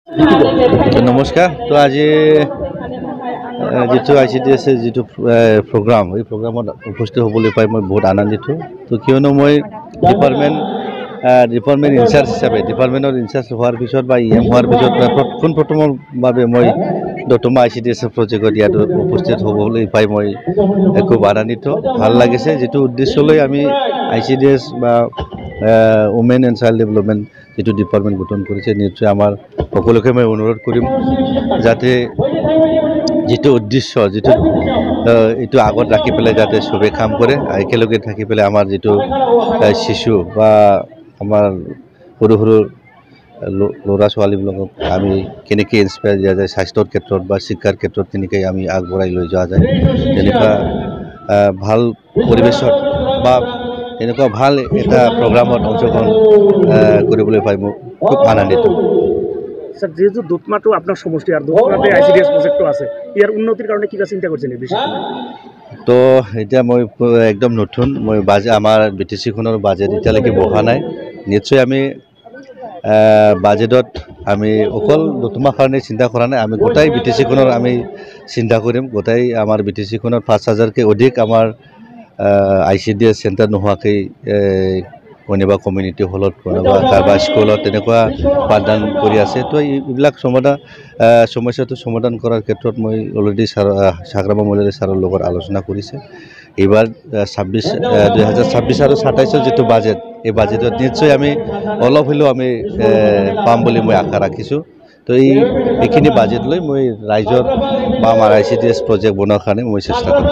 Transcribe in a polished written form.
নমস্কাৰ তো আজি যেটো ICDS যেটো প্ৰগ্ৰাম এই প্ৰগ্ৰামত উপস্থিত হ'বলৈ পাই মই বহুত আনন্দিত তো কিয়নো মই ডিপাৰ্টমেণ্ট ইনচাৰ্জ হিচাপে ডিপাৰ্টমেণ্টৰ ইনচাৰ্জ হোৱাৰ পিছত বা EM হোৱাৰ পিছত প্ৰথমৰ বাবে মই দতমা ICDS প্ৰজেক্টত ইয়াত উপস্থিত হ'বলৈ পাই মই খুব আনন্দিত ভাল লাগিছে যেটো উদ্দেশ্যলৈ আমি ICDS বা ওমেন এণ্ড চাইল্ড ডেভেলপমেণ্ট যেটো ডিপাৰ্টমেণ্ট গঠন কৰিছে নিশ্চয় আমাৰ সকলোকে মই অনুৰোধ কৰিম যাতে যেটো উদ্দেশ্য যেটো এইটো আগত ৰাখি পেলাই যাতে সবে কাম কৰে একেলগে থাকি পেলাই আমাৰ যেটো শিশু বা আমাৰ সৰু সৰু ল'ৰা ছোৱালীবিলাকক আমি কেনেকৈ ইনস্পায়াৰ দিয়া যায় স্বাস্থ্যৰ ক্ষেত্ৰত বা শিক্ষাৰ ক্ষেত্ৰত কেনেকৈ আমি আগবঢ়াই লৈ যোৱা যায় তেনেকুৱা ভাল পৰিৱেশত বা এনেকুৱা ভাল এটা প্ৰগ্ৰামত অংশগ্ৰহণ কৰিবলৈ পাই মই খুব আনন্দিত স্যার যেহেতু দুধমাটো আপনার সমষ্টি আর দুধমাতে ICDS প্রজেক্ট আছে ইয়ার উন্নতির কারণে কিবা চিন্তা করছেন এই বিষয়ে তো এটা মই একদম নতুন মই আমার BTC-খনৰ বাজেট এতিয়ালৈকে বহা নাই নিশ্চয় আমি বাজেটত আমি অকল দুধমাৰ কাৰণে চিন্তা কৰা নাই আমি গোটাই BTC-খনৰ আমি চিন্তা কৰিম গোটাই আমাৰ BTC-খনৰ 5000কে অধিক আমাৰ ICDS চেণ্টাৰ নোহোৱাকৈ কোনোবা কমিউনিটি হলত কোনোবা কাৰোবাৰ স্কুলত তেনেকুৱা পাঠদান কৰি আছে তো এইবিলাক সমস্যাটো সমাধান কৰাৰ ক্ষেত্ৰত মই অলৰেডি সাগৰামা মহিলা ছাৰৰ লগত আলোচনা কৰিছে এইবাৰ 2026 আৰু 27ৰ যেটো বাজেট এই বাজেটত নিশ্চয় আমি অলপ হলেও আমি পাম বুলি মই আশা ৰাখিছোঁ তো এইখিনি বাজেট লৈ মই ৰাইজৰ বা আমাৰ ICDS প্ৰজেক্ট বনোৱাৰ কাৰণে মই চেষ্টা কৰিম